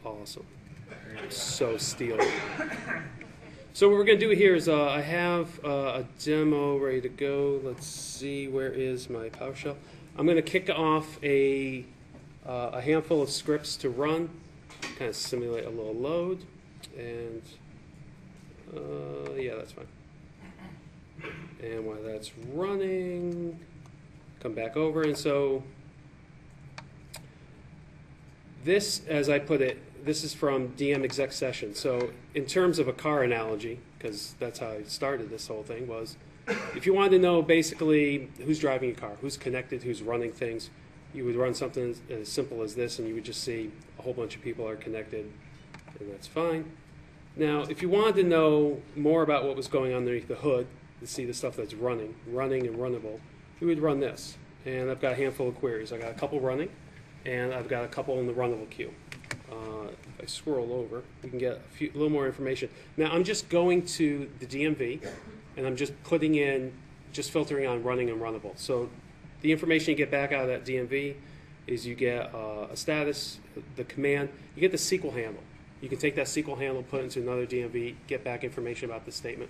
awesome. So steely. So what we're going to do here is I have a demo ready to go. Let's see, where is my PowerShell? I'm going to kick off a handful of scripts to run, kind of simulate a little load, and yeah, that's fine. And while that's running, come back over, and so this, as I put it, this is from DM exec session. So in terms of a car analogy, because that's how I started this whole thing, was if you wanted to know basically who's driving your car, who's connected, who's running things, you would run something as simple as this, and you would just see a whole bunch of people are connected, and that's fine. Now, if you wanted to know more about what was going on underneath the hood, to see the stuff that's running and runnable, you would run this. And I've got a handful of queries. I've got a couple running, and I've got a couple in the runnable queue. If I scroll over, we can get a little more information. Now, I'm just going to the DMV, and I'm just putting in, just filtering on running and runnable. So the information you get back out of that DMV is you get a status, the command, you get the SQL handle. You can take that SQL handle, put it into another DMV, get back information about the statement.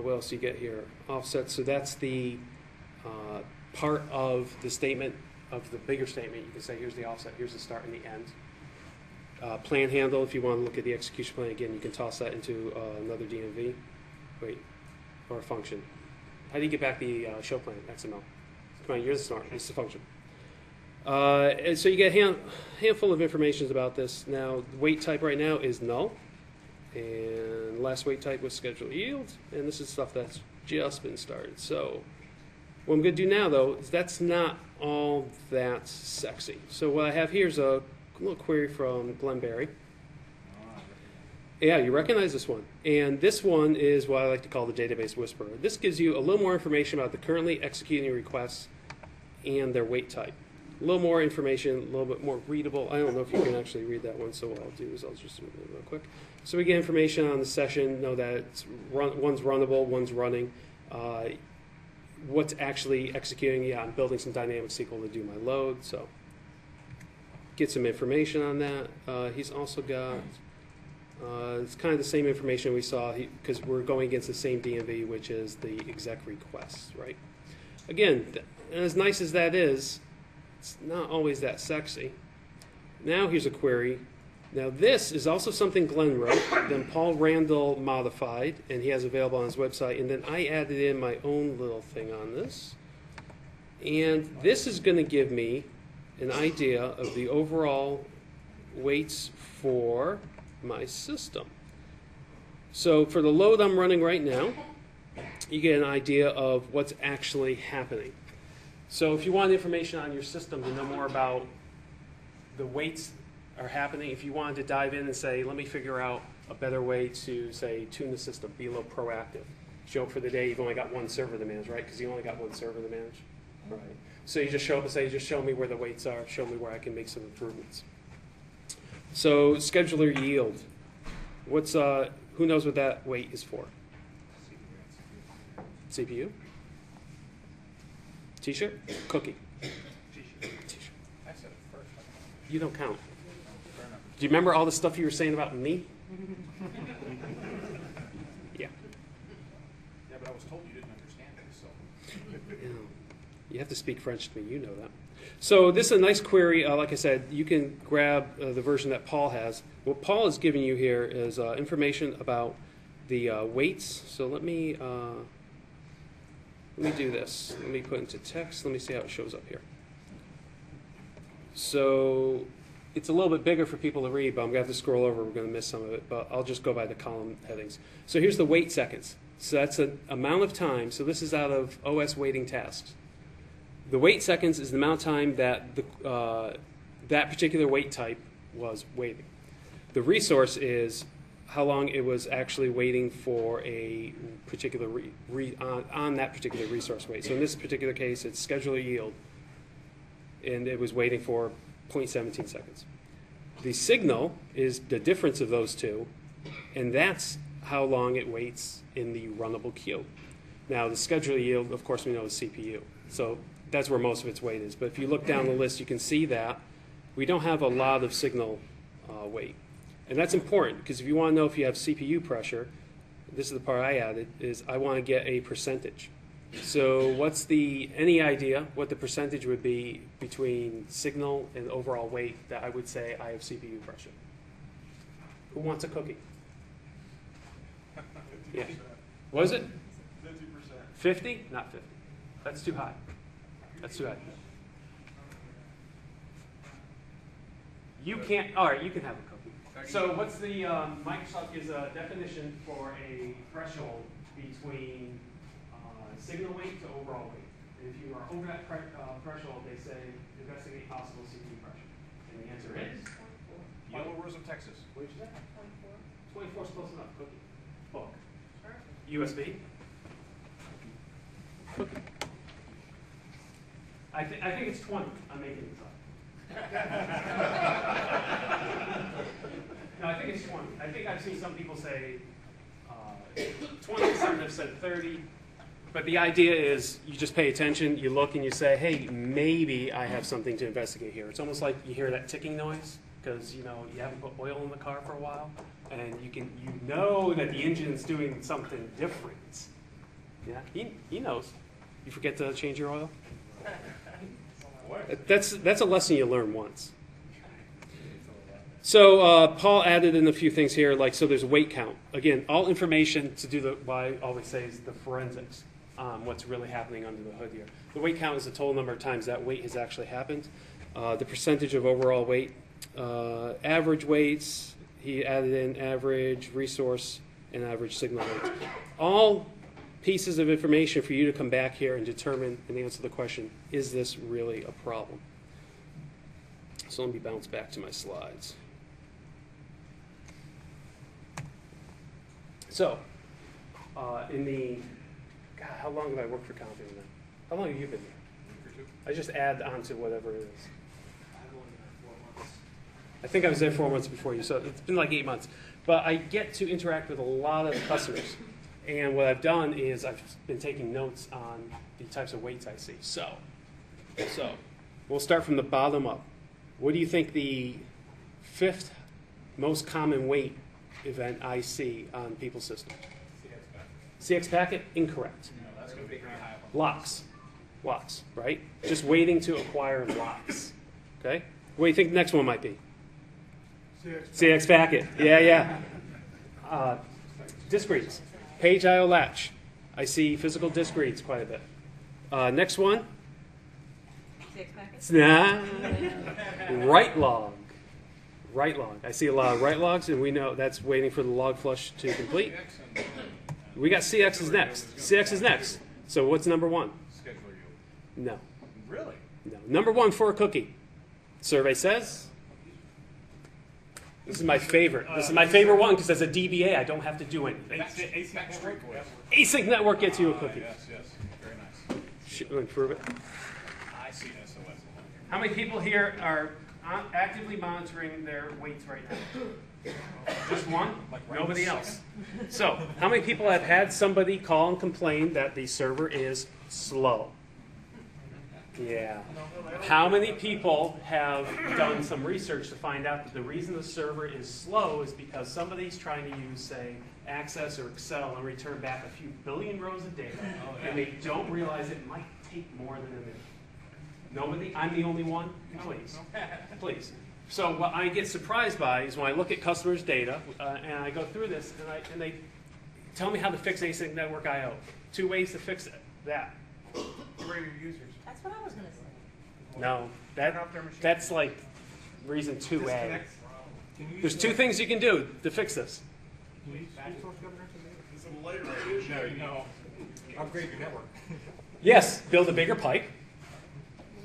What else do you get here? Offset, so that's the part of the statement, of the bigger statement. You can say, here's the offset, here's the start and the end. Plan handle, if you want to look at the execution plan again, you can toss that into another DMV. Wait, or a function. How do you get back the show plan, XML? Come on, you're the smart, it's the function. And so you get a handful of information about this. Now, the weight type right now is null. And last weight type was schedule yield. And this is stuff that's just been started. So what I'm going to do now, though, is that's not all that sexy. So what I have here is a little query from Glenn Berry. Yeah, you recognize this one. And this one is what I like to call the database whisperer. This gives you a little more information about the currently executing requests and their weight type. A little more information, a little bit more readable. I don't know if you can actually read that one, so what I'll do is I'll just move it real quick. So we get information on the session, know that it's one's runnable, one's running. What's actually executing? Yeah, I'm building some dynamic SQL to do my load, so get some information on that. He's also got, it's kind of the same information we saw, because we're going against the same DMV, which is the exec requests, right? Again, as nice as that is, it's not always that sexy. Now here's a query. Now this is also something Glenn wrote, then Paul Randall modified, and he has available on his website, and then I added in my own little thing on this. And this is going to give me an idea of the overall weights for my system. So for the load I'm running right now, you get an idea of what's actually happening. So if you want information on your system to know more about the weights are happening, if you wanted to dive in and say, let me figure out a better way to, say, tune the system, be a little proactive. Show up for the day, you've only got one server to manage, right? Because you only got one server to manage. Right. So you just show up and say, just show me where the weights are, show me where I can make some improvements. So scheduler yield. What's who knows what that weight is for? CPU? T-shirt? Cookie? T-shirt. I said it first. You don't count. Do you remember all the stuff you were saying about me? Yeah. Yeah, but I was told you didn't understand it, so. You have to speak French to me. You know that. So this is a nice query. Like I said, you can grab the version that Paul has. What Paul is giving you here is information about the weights. So let me do this. Let me put into text. Let me see how it shows up here. So it's a little bit bigger for people to read, but I'm going to have to scroll over. We're going to miss some of it, but I'll just go by the column headings. So here's the wait seconds. So that's an amount of time. So this is out of OS waiting tasks. The wait seconds is the amount of time that that particular wait type was waiting. The resource is how long it was actually waiting for a particular on that particular resource wait. So in this particular case, it's scheduler yield, and it was waiting for 0.17 seconds. The signal is the difference of those two, and that's how long it waits in the runnable queue. Now, the scheduler yield, of course, we know is CPU. So that's where most of its weight is. But if you look down the list, you can see that we don't have a lot of signal weight. And that's important, because if you want to know if you have CPU pressure, this is the part I added, is I want to get a percentage. So what's any idea what the percentage would be between signal and overall weight that I would say I have CPU pressure? Who wants a cookie? 50%. Yeah. What is it? 50%. 50? Not 50. That's too high. That's too high. You can't, all right, you can have a cookie. So what's the, Microsoft gives a definition for a threshold between signal weight to overall weight. And if you are over that threshold, they say investigate possible CPU pressure. And the answer is? Yellow Rose of Texas. What did you say? 24 is close enough. Cookie. Book. USB. Cookie. I think it's 20. I'm making this up. No, I think it's 20. I think I've seen some people say 20, some have said 30. But the idea is you just pay attention, you look and you say, hey, maybe I have something to investigate here. It's almost like you hear that ticking noise because you haven't put oil in the car for a while, and you know that the engine's doing something different. Yeah, he knows. You forget to change your oil? That's a lesson you learn once. So Paul added in a few things here, like so there's a weight count. Again, all information to do what I always say is the forensics. What's really happening under the hood here. The weight count is the total number of times that weight has actually happened. The percentage of overall weight. Average weights, he added in average resource and average signal weights. All pieces of information for you to come back here and determine and answer the question, is this really a problem? So let me bounce back to my slides. So, God, how long have I worked for Confio now? How long have you been here? I just add on to whatever it is. I've only been 4 months. I think I was there 4 months before you, so it's been like 8 months. But I get to interact with a lot of customers. And what I've done is I've been taking notes on the types of weights I see. So we'll start from the bottom up. What do you think the 5th most common weight event I see on people's systems? CX packet? Incorrect. No, that's going to be pretty high. Locks, right? Just waiting to acquire locks. Okay? What do you think the next one might be? CX packet. Yeah. Disk reads. Page IO latch. I see physical disk reads quite a bit. Next one. CX packets. Write log. Write log. I see a lot of write logs, and we know that's waiting for the log flush to complete. We got CX is next. CX is next. So what's number one? Schedule you. No. Really? No. Number one for a cookie. Survey says. This is my favorite. This is my favorite one because as a DBA, I don't have to do anything. Async network gets you a cookie. Yes. Very nice. Should we improve it? I see SOS. How many people here are actively monitoring their weights right now? Just one? Nobody else. So, how many people have had somebody call and complain that the server is slow? Yeah. How many people have done some research to find out that the reason the server is slow is because somebody's trying to use, say, Access or Excel and return back a few billion rows of data, and they don't realize it might take more than a minute? Nobody? I'm the only one? Please. So what I get surprised by is when I look at customers' data, and I go through this, and they tell me how to fix async network I/O. 2 ways to fix that. Get rid of your users. That's what I was going to say. No, that's like reason 2A. Disconnect. There's 2 things you can do to fix this. No. Upgrade your network. Yes, build a bigger pipe.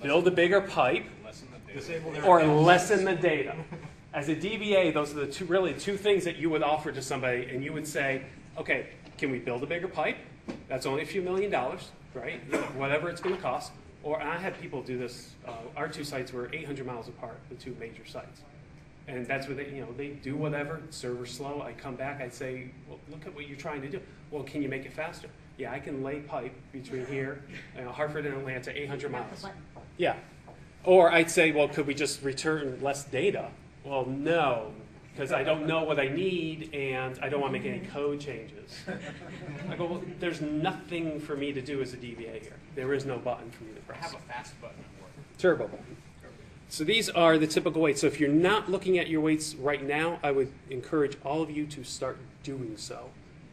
Build a bigger pipe. Disable their Or lessen the data. As a DBA, those are the really two things that you would offer to somebody, and you would say, okay, can we build a bigger pipe? That's only a few $1 million, right? Whatever it's going to cost. Or I had people do this. Our 2 sites were 800 miles apart, the 2 major sites. And that's where they do whatever. Server's slow. I come back. I'd say, well, look at what you're trying to do. Well, can you make it faster? Yeah, I can lay pipe between here, Hartford and Atlanta, 800 miles. Yeah. Or I'd say, well, could we just return less data? Well, no, because I don't know what I need and I don't want to make any code changes. I go, well, there's nothing for me to do as a DBA here. There is no button for me to I press. have a fast button at work. Turbo button. So these are the typical weights. So if you're not looking at your weights right now, I would encourage all of you to start doing so.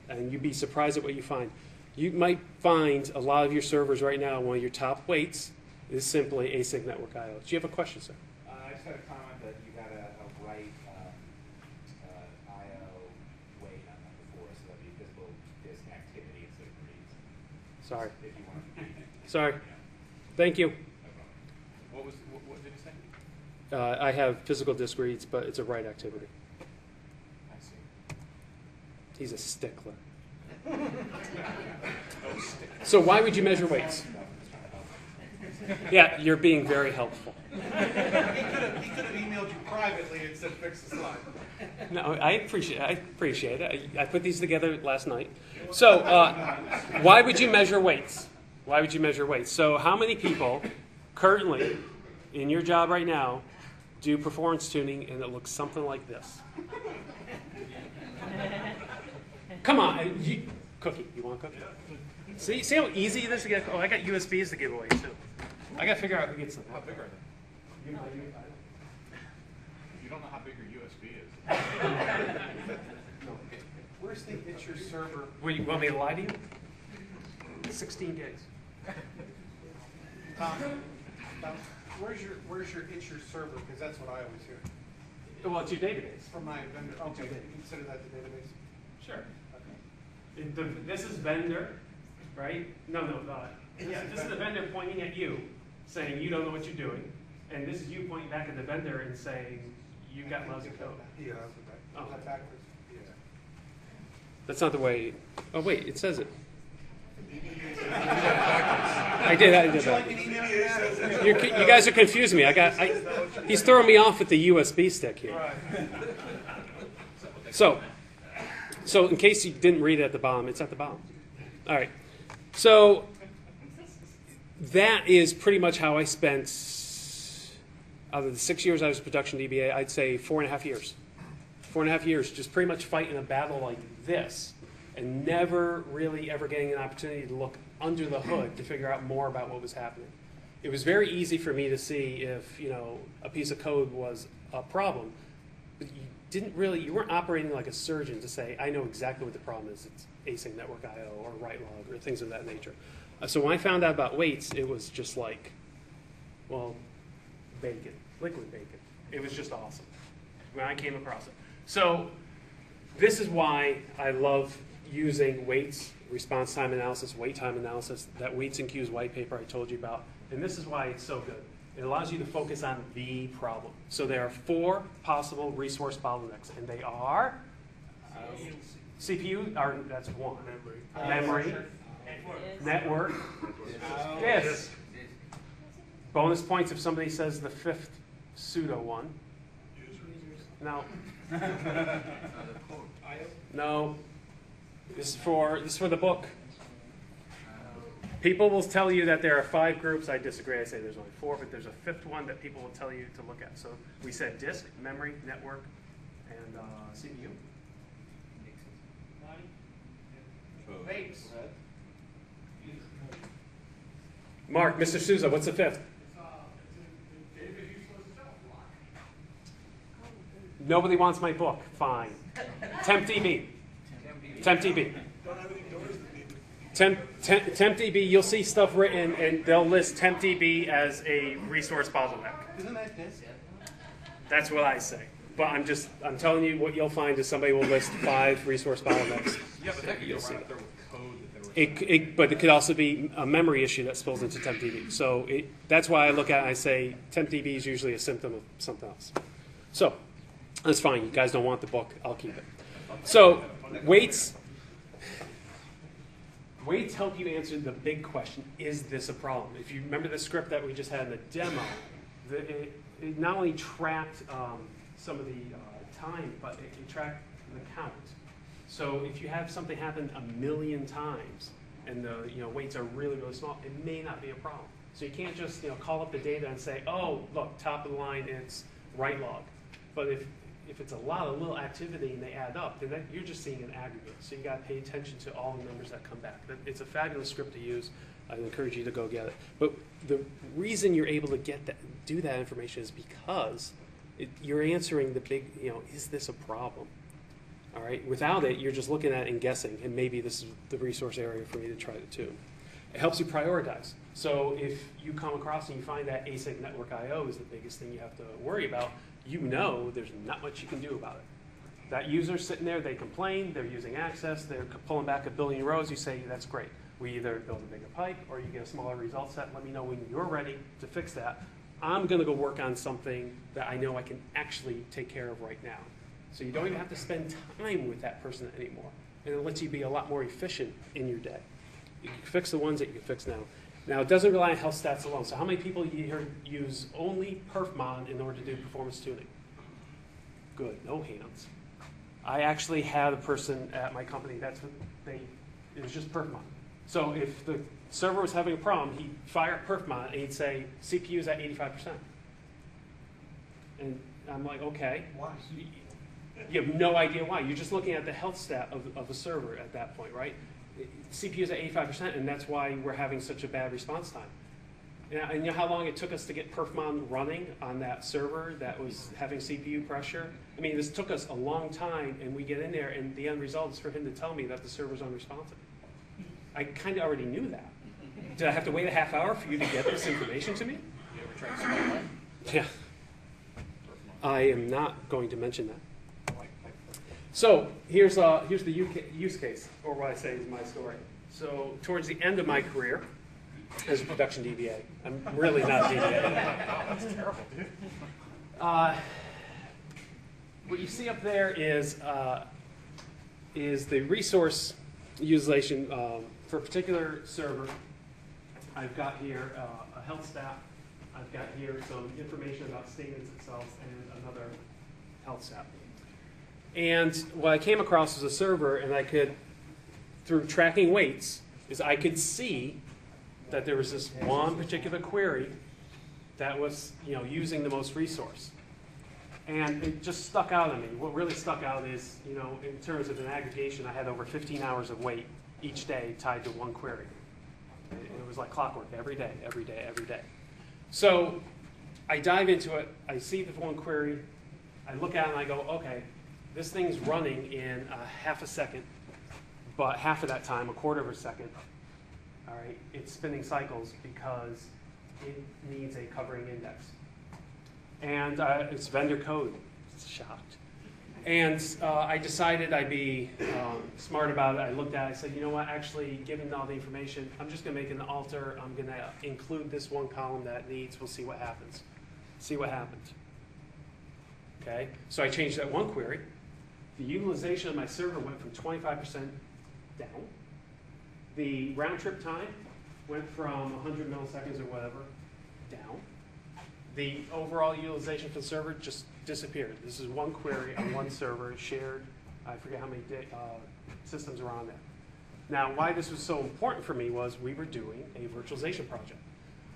And you'd be surprised at what you find. You might find a lot of your servers right now, one of your top weights is simply async network I/O. Do you have a question, sir? I just had a comment that you got a right I/O weight on number 4, so that'd be visible disk activity instead of reads. Sorry. If you want to. Sorry. Thank you. What did you say? I have physical disk reads, but it's a write activity. I see. He's a stickler. So why would you measure weights? Yeah, you're being very helpful. He could have emailed you privately and said, fix the slide. No, I appreciate it. I put these together last night. So why would you measure weights? Why would you measure weights? So how many people currently in your job right now do performance tuning and it looks something like this? Come on, Cookie. You want a cookie? See how easy it is to get? Oh, I got USBs to give away too. I got to figure out who gets them. How big are they? You don't know how big your USB is. Where's the It's Your server? Wait, you want me to lie to you? 16 gigs. Tom, where's your It's Your server? Because that's what I always hear. Well, it's your database. From my vendor. Okay, you consider that the database? Sure. This is vendor, right? No. Yeah, this is the vendor pointing at you, saying you don't know what you're doing, and this is you pointing back at the vendor and saying you got lousy code. Yeah, that's okay. Oh. Is that backwards? Yeah. That's not the way. Oh wait, it says it. I did Would you like that. an email? You guys are confusing me. He's throwing me off with the USB stick here. Right. So in case you didn't read it at the bottom, it's at the bottom. All right. So that is pretty much how I spent, out of the 6 years I was a production DBA, I'd say 4.5 years. 4.5 years just pretty much fighting a battle like this and never really ever getting an opportunity to look under the hood to figure out more about what was happening. It was very easy for me to see if, a piece of code was a problem, but you weren't operating like a surgeon to say, I know exactly what the problem is. It's async network I/O or write log or things of that nature. So when I found out about weights, it was just like, well, bacon, liquid bacon. It was just awesome when I came across it. So this is why I love using weights, response time analysis, wait time analysis, that weights and queues white paper I told you about. And this is why it's so good. It allows you to focus on the problem. So there are 4 possible resource bottlenecks, and they are CPU, that's 1. Memory. Network. Disk. Bonus points if somebody says the 5th pseudo one. No. No. This is for the book. People will tell you that there are 5 groups. I disagree. I say there's only 4, but there's a 5th one that people will tell you to look at. So we said disk, memory, network, and CPU. Vapes. Mark, Mr. Souza, what's the 5th? Nobody wants my book. Fine. TempDB. TempDB. TempDB, you'll see stuff written, and they'll list TempDB as a resource bottleneck. Isn't that disk? That's what I say. But I'm telling you what you'll find is somebody will list 5 resource bottlenecks. Yeah, but that could go right up there with code that they were. But it could also be a memory issue that spills into TempDB. So that's why I look at it and I say TempDB is usually a symptom of something else. So that's fine. You guys don't want the book. I'll keep it. So weights help you answer the big question, is this a problem? If you remember the script that we just had in the demo, it not only tracked some of the time, but it tracked the count. So if you have something happen 1,000,000 times and the weights are really, really small, it may not be a problem. So you can't just call up the data and say, oh, look, top of the line, it's right log. But if it's a lot of little activity and they add up, then you're just seeing an aggregate. So you got to pay attention to all the numbers that come back. It's a fabulous script to use. I'd encourage you to go get it. But the reason you're able to do that information is because you're answering the big, is this a problem? All right. Without it, you're just looking at it and guessing, and maybe this is the resource area for me to try to tune. It helps you prioritize. So if you come across and you find that async network I/O is the biggest thing you have to worry about, there's not much you can do about it. That user's sitting there, they complain, they're using access, they're pulling back 1 billion rows, you say, that's great. We either build a bigger pipe or you get a smaller result set. Let me know when you're ready to fix that. I'm going to go work on something that I know I can actually take care of right now. So you don't even have to spend time with that person anymore. And it lets you be a lot more efficient in your day. You can fix the ones that you can fix now. Now, it doesn't rely on health stats alone. So how many people here use only perfmon in order to do performance tuning? Good, no hands. I actually had a person at my company, it was just perfmon. So if the server was having a problem, he'd fire up perfmon and he'd say, CPU's at 85%. And I'm like, okay. Why? You have no idea why. You're just looking at the health stat of a server at that point, right? CPU's at 85%, and that's why we're having such a bad response time. And you know how long it took us to get perfmon running on that server that was having CPU pressure? I mean, this took us a long time, and we get in there, and the end result is for him to tell me that the server's unresponsive. I kind of already knew that. Did I have to wait a half hour for you to get this information to me? You ever tried to spell that? Yeah. I am not going to mention that. So here's the use case, or what I say is my story. So towards the end of my career as a production DBA, I'm really not DBA. That's terrible, dude. What you see up there is the resource utilization for a particular server. I've got here a health stat. I've got here some information about statements itself and another health stat. And what I came across was a server, and I could, through tracking weights, is I could see that there was this one particular query that was, using the most resource. And it just stuck out on me. What really stuck out is, in terms of an aggregation, I had over 15 hours of wait each day tied to one query. It was like clockwork every day, every day, every day. So I dive into it. I see the one query. I look at it and I go, okay, this thing's running in a half a second, but half of that time, a quarter of a second, all right, it's spinning cycles because it needs a covering index. And it's vendor code. Shocked. And I decided I'd be smart about it. I looked at it. I said, you know what? Actually, given all the information, I'm just going to make an alter. I'm going to include this one column that it needs. We'll see what happens. See what happens. Okay? So I changed that one query. The utilization of my server went from 25% down. The round trip time went from 100 milliseconds or whatever down. The overall utilization for the server just disappeared. This is one query on one server, shared. I forget how many systems are on there. Now, why this was so important for me was we were doing a virtualization project.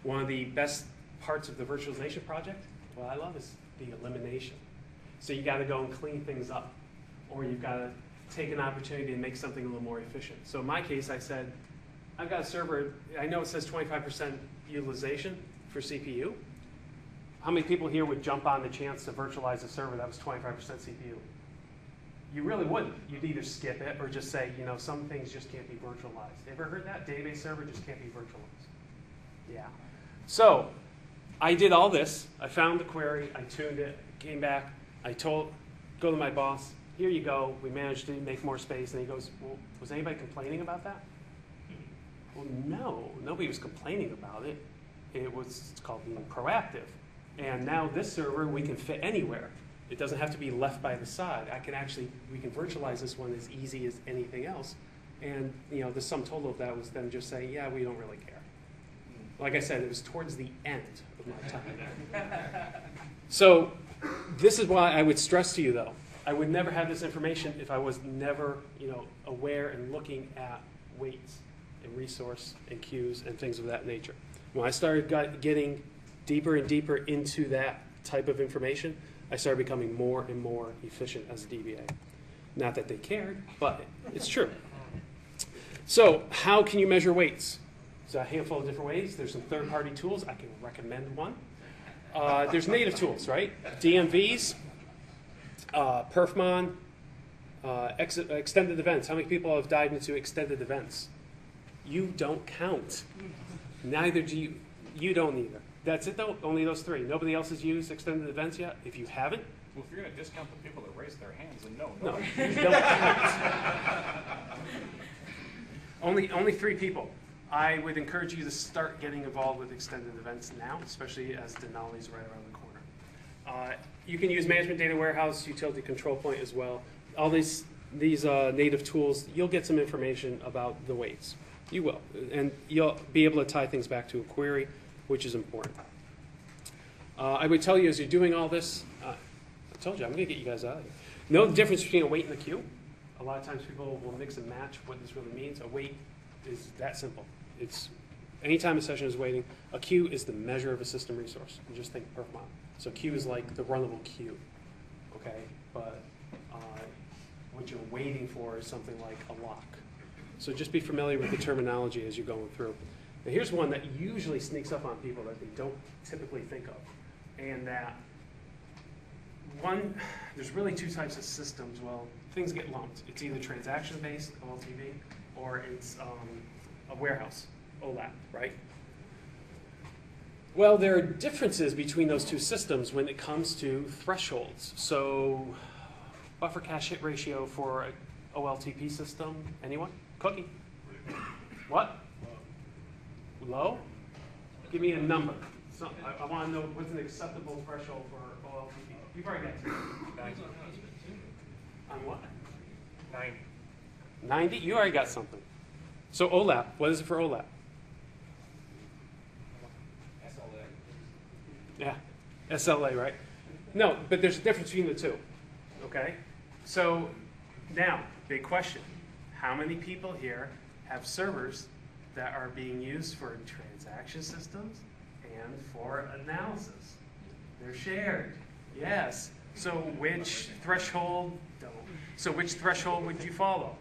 One of the best parts of the virtualization project, what I love, is the elimination. So you got to go and clean things up, or you've got to take an opportunity to make something a little more efficient. So in my case, I said, I've got a server, I know it says 25% utilization for CPU. How many people here would jump on the chance to virtualize a server that was 25% CPU? You really wouldn't. You'd either skip it or just say, some things just can't be virtualized. Ever heard that? Database server just can't be virtualized. Yeah. So I did all this. I found the query. I tuned it. Came back. I go to my boss. Here you go. We managed to make more space. And he goes, well, was anybody complaining about that? Well, no. Nobody was complaining about it. It's called being proactive. And now this server, we can fit anywhere. It doesn't have to be left by the side. We can virtualize this one as easy as anything else. And the sum total of that was them just saying, yeah, we don't really care. Like I said, it was towards the end of my time. So this is why I would stress to you, though, I would never have this information if I was never aware and looking at weights and resource and queues and things of that nature. When I started getting deeper and deeper into that type of information, I started becoming more and more efficient as a DBA. Not that they cared, but it's true. So how can you measure weights? There's a handful of different ways. There's some third-party tools. I can recommend one. There's native tools, right? DMVs, Perfmon, extended events. How many people have dived into extended events? You don't count. Neither do you. You don't either. That's it, though. Only those three. Nobody else has used extended events yet. If you haven't, Well, if you're going to discount the people that raise their hands, then no. no, you don't count. Only three people. I would encourage you to start getting involved with extended events now, especially as Denali's right around the corner. You can use management data warehouse, utility control point as well. All these native tools, you'll get some information about the weights. You will, and you'll be able to tie things back to a query, which is important. I would tell you as you're doing all this, I told you I'm going to get you guys out of here. Know the difference between a weight and a queue. A lot of times people will mix and match what this really means. A weight is that simple. It's anytime a session is waiting. A queue is the measure of a system resource. You just think per mile. So queue is like the runnable queue, okay? But what you're waiting for is something like a lock. So just be familiar with the terminology as you're going through. Now here's one that usually sneaks up on people that they don't typically think of, and that there's really two types of systems. Well, things get lumped. It's either transaction-based, OLTV, or it's a warehouse, OLAP, right? Well, there are differences between those two systems when it comes to thresholds. So buffer cache hit ratio for an OLTP system, anyone? Cookie? What? Low? Give me a number. So I want to know what's an acceptable threshold for OLTP. You've already got two. 90. On what? 90. 90? You already got something. So OLAP, what is it for OLAP? SLA. Yeah, SLA, right? No, but there's a difference between the two, okay? So now, big question. How many people here have servers that are being used for transaction systems and for analysis? They're shared, yes. So which threshold, so which threshold would you follow?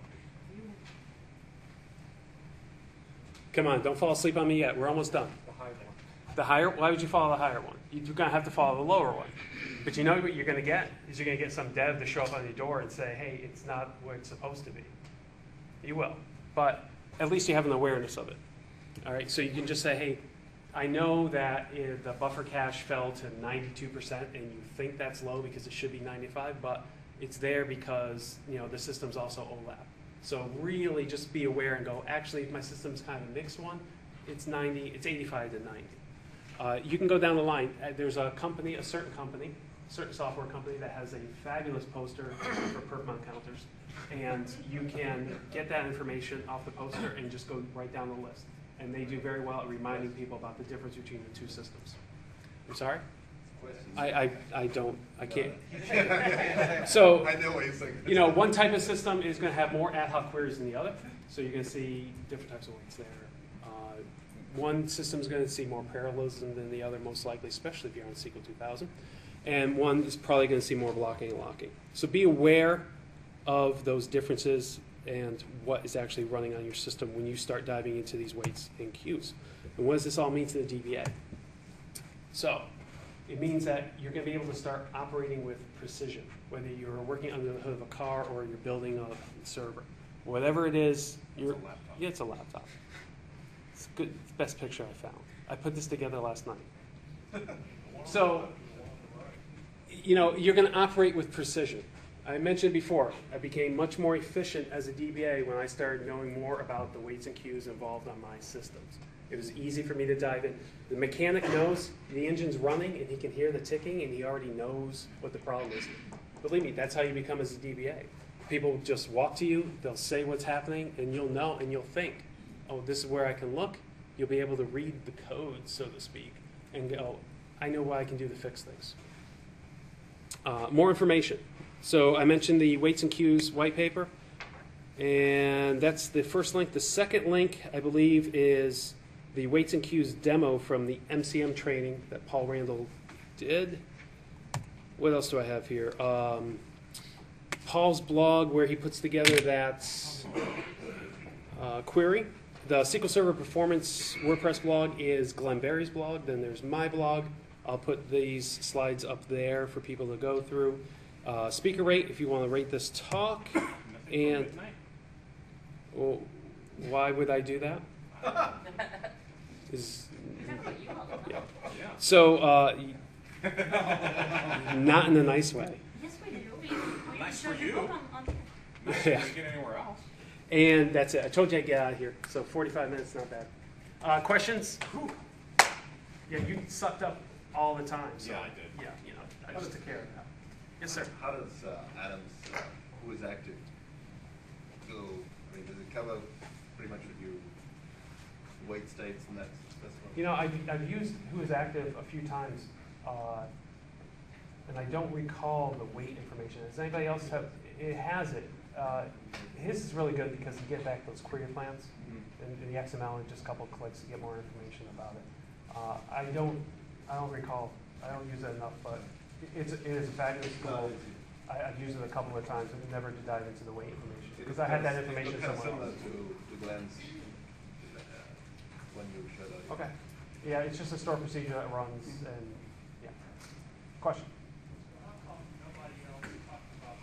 Come on, don't fall asleep on me yet. We're almost done. The high one. The higher, why would you follow the higher one? You're going to have to follow the lower one. But you know what you're going to get? Is you're going to get some dev to show up on your door and say, hey, it's not what it's supposed to be. You will. But at least you have an awareness of it. All right, so you can just say, hey, I know that if the buffer cache fell to 92% and you think that's low because it should be 95, but it's there because the system's also OLAP. So really just be aware and go, actually, if my system's kind of a mixed one, it's 85 to 90. You can go down the line. There's a company, a certain software company that has a fabulous poster for perfmon counters. And you can get that information off the poster and just go right down the list. And they do very well at reminding people about the difference between the two systems. I'm sorry? I can't. So, I know what he's thinking. One type of system is going to have more ad hoc queries than the other. So you're going to see different types of weights there. One system is going to see more parallelism than the other, most likely, especially if you're on SQL 2000. And one is probably going to see more blocking and locking. So be aware of those differences and what is actually running on your system when you start diving into these weights and queues. And what does this all mean to the DBA? So it means that you're going to be able to start operating with precision, whether you're working under the hood of a car or you're building a server. Whatever it is, it's a laptop. It's good. It's the best picture I found. I put this together last night. So, you're going to operate with precision. I mentioned before, I became much more efficient as a DBA when I started knowing more about the weights and queues involved on my systems. It was easy for me to dive in. The mechanic knows the engine's running and he can hear the ticking and he already knows what the problem is. Believe me, that's how you become as a DBA. People just walk to you, they'll say what's happening, and you'll know and you'll think, oh, this is where I can look. You'll be able to read the code, so to speak, and go, I know what I can do to fix things. More information. So I mentioned the weights and queues white paper, and that's the first link. The second link, I believe, is the weights and cues demo from the MCM training that Paul Randall did. What else do I have here? Paul's blog where he puts together that query. The SQL Server Performance WordPress blog is Glenn Berry's blog. Then there's my blog. I'll put these slides up there for people to go through. Speaker rate, if you want to rate this talk. And well, why would I do that? That's what you all know. Yeah. Yeah. So, not in a nice way. Yes, we do. We Nice showed for your you. book on Not Yeah. sure you get anywhere else. And that's it. I told you I'd get out of here. So 45 minutes, not bad. Questions? Whew. Yeah, you sucked up all the time. So. Yeah, I did. Yeah, you know, I just took care of that. Yes, sir. How does Adams, who is active, go, I mean, does it cover pretty much what you, weight states and that's what? You know, I've used Who is Active a few times, and I don't recall the weight information. Does anybody else have? It has it. His is really good because you get back those query plans in the XML in just a couple of clicks to get more information about it. I don't recall. I don't use it enough, but it is a fabulous tool. I've used it a couple of times, but never to dive into the weight information because I had that information It's kind of somewhere similar else. to Glenn's when you showed us. Okay. Yeah, it's just a store procedure that runs, and yeah. Question? How come nobody else talked about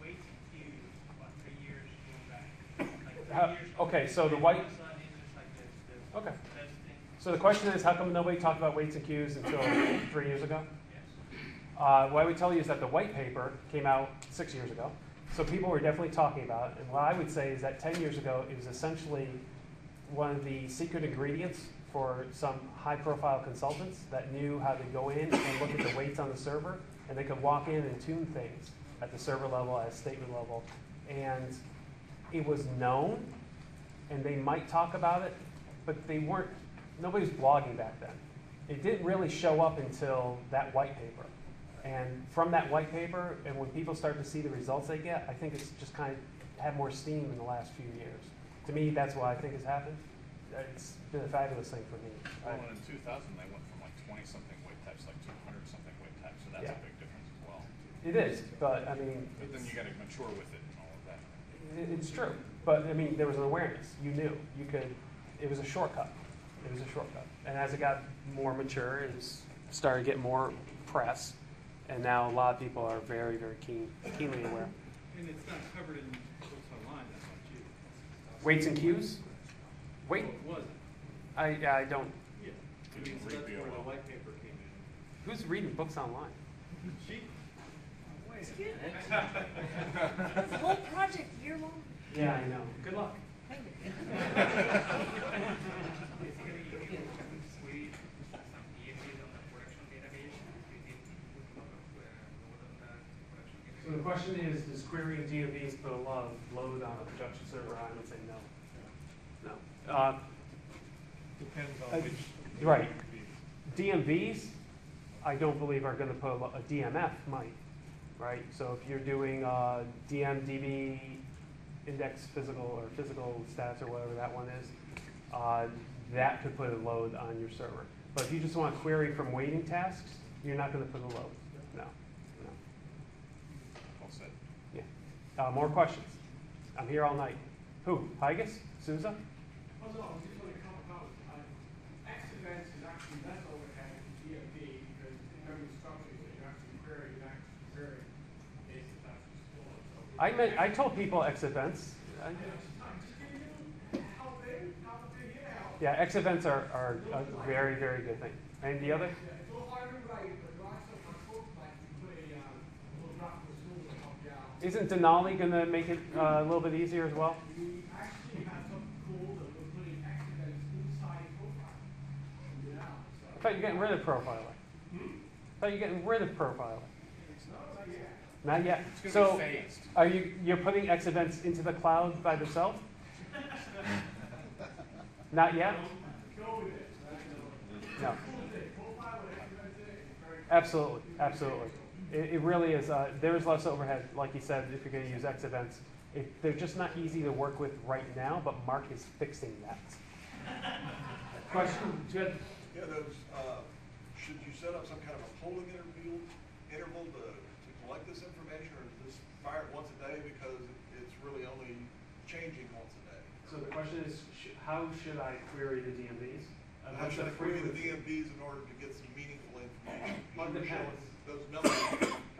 weights and cues about 3 years going back? Like 3 years ago, Okay, so the all white. of a sudden it's just like this Okay. best thing. So the question is, how come nobody talked about weights and cues until 3 years ago? Yes. What I would tell you is that the white paper came out 6 years ago, so people were definitely talking about it. And what I would say is that 10 years ago, it was essentially one of the secret ingredients for some high-profile consultants that knew how to go in and look at the weights on the server, and they could walk in and tune things at the server level, at statement level, and it was known, and they might talk about it, but they weren't. Nobody was blogging back then. It didn't really show up until that white paper. And from that white paper, and when people start to see the results they get, I think it's just kind of had more steam in the last few years. To me, that's what I think has happened. It's been a fabulous thing for me. Well, and in 2000, they went from like 20-something weight types, like 200-something weight types, so that's Yeah. a big difference as well. It is, but I mean, But then you got to mature with it and all of that. it's true. But I mean, there was an awareness. You knew. You could. It was a shortcut. It was a shortcut. And as it got more mature, it started to get more press. And now a lot of people are very, very keenly aware. And it's not covered in books online, that's not you. Weights and cues? Wait, Well, it wasn't. I don't. Yeah. I mean, so that's where the white paper came in. Who's reading books online? She, Excuse me. This whole project year long. Yeah, I know. Good luck. Thank you. Basically, you need to query some EFDs on the production database. You need to put a lot of load on the production So the database. question is, does querying DMVs put a lot of load on a production server? I would say no. No. depends Uh, on which. right. DMVs, I don't believe are going to put a DMF might, right? So if you're doing DMDB index physical or physical stats or whatever that one is, that could put a load on your server. But if you just want to query from waiting tasks, you're not going to put a load. No. No. Well said. Yeah. More questions? I'm here all night. Who? Higas? Souza? Oh, no, I was just going to come about, X events is actually less overhead than DFD because in memory structures, you actually query, you actually query base is actually stored. So I told people X events. I'm just giving you how they get out. Yeah, X events are a very, very good thing. And the other? Yeah, it's a little harder to write, but lots of my folks like to put a little drop in the school to help you out. Isn't Denali going to make it a little bit easier as well? We actually have something cool that we're putting X events inside profile. You know, so. I thought you were getting rid of profiling. I thought you were getting rid of profiling. Not yet. It's So going to be phased. are you're putting X events into the cloud by themselves? Not yet? No. Absolutely, absolutely. It really is. There is less overhead, like you said, if you're going to use X events. They're just not easy to work with right now, but Mark is fixing that. Question? Yeah, those, should you set up some kind of a polling interval to collect this information, or is this fire it once a day because it's really only changing once a day? So the question is, how should I query the DMVs? How should I query the DMVs in order to get some meaningful information? Well, it depends. Those numbers.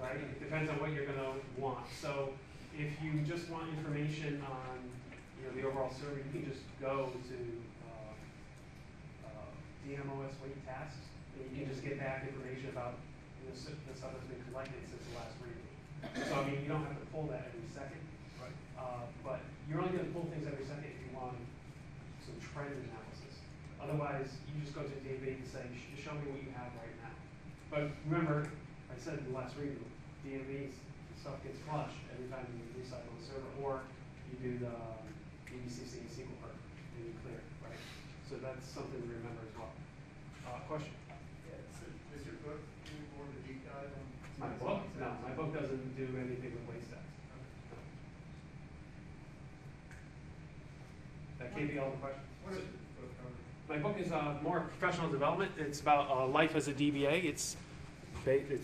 Right? It depends on what you're going to want. So if you just want information on the overall survey, you can just go to DMOS weight tasks, and you can just get back information about the stuff that's been collected since the last reading. So I mean, you don't have to pull that every second, Right. but you're only going to pull things every second if you want some trend analysis. Otherwise, you just go to the DMV and say, show me what you have right now. But remember, I said in the last reading, DMV's stuff gets flushed every time you recycle the server, or you do the DBCC SQL perk, and you clear it, right? So that's something to remember as well. Question? Yeah, so does your book do more of the deep dive on? My book? No, my book doesn't do anything with waste stats. That can't be all the questions. What is the book cover? My book is more professional development. It's about life as a DBA. It's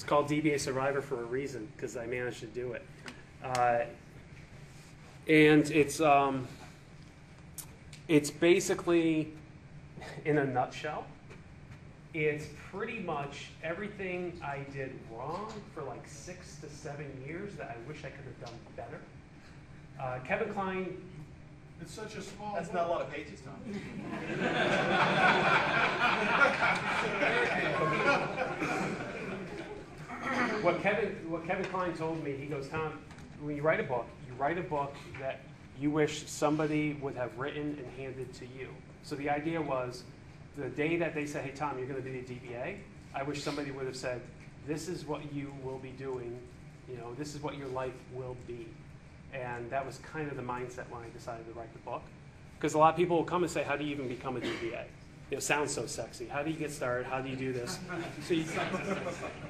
called DBA Survivor for a reason, because I managed to do it. And it's basically, in a nutshell, it's pretty much everything I did wrong for like 6 to 7 years that I wish I could have done better. Kevin Kline. It's such a small. That's not a lot of pages, Tom. What Kevin Kline told me, he goes, Tom, when you write a book that you wish somebody would have written and handed to you. So the idea was, the day that they say, hey, Tom, you're going to be the DBA, I wish somebody would have said, this is what you will be doing, this is what your life will be. And that was kind of the mindset when I decided to write the book. Because a lot of people will come and say, how do you even become a DBA? It sounds so sexy. How do you get started? How do you do this? So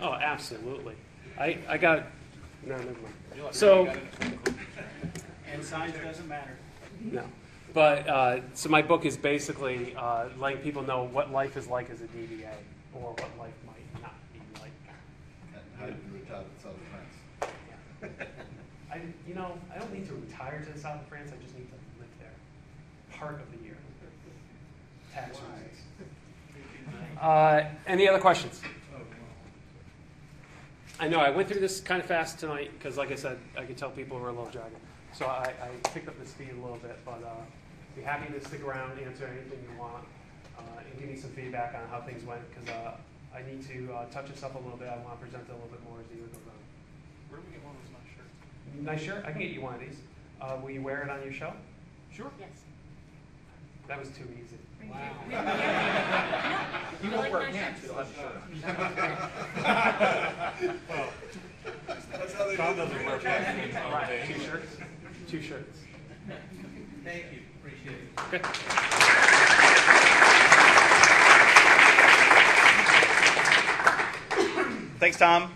oh, absolutely. I got, no, never mind. So, And size doesn't matter. no. But, so my book is basically letting people know what life is like as a DBA, or what life might not be like. And how to retire in South France. I don't need to retire to the south of France. I just need to live there part of the year. Tax reasons. Any other questions? I know I went through this kind of fast tonight because, like I said, I could tell people were a little jagged. So I picked up the speed a little bit, but be happy to stick around, answer anything you want, and give me some feedback on how things went, because I need to touch this up a little bit. I want to present it a little bit more as the year goes on. Where do we get one of those nice shirts? Nice shirt? I can get you one of these. Will you wear it on your show? Sure. Yes. That was too easy. Wow. You You won't like wear my pants, shirts? you'll have a shirt. That's how they Tom do doesn't wear pants all Right, day. 2 shirts. 2 shirts. Thank you, appreciate it. Okay. Thanks, Tom.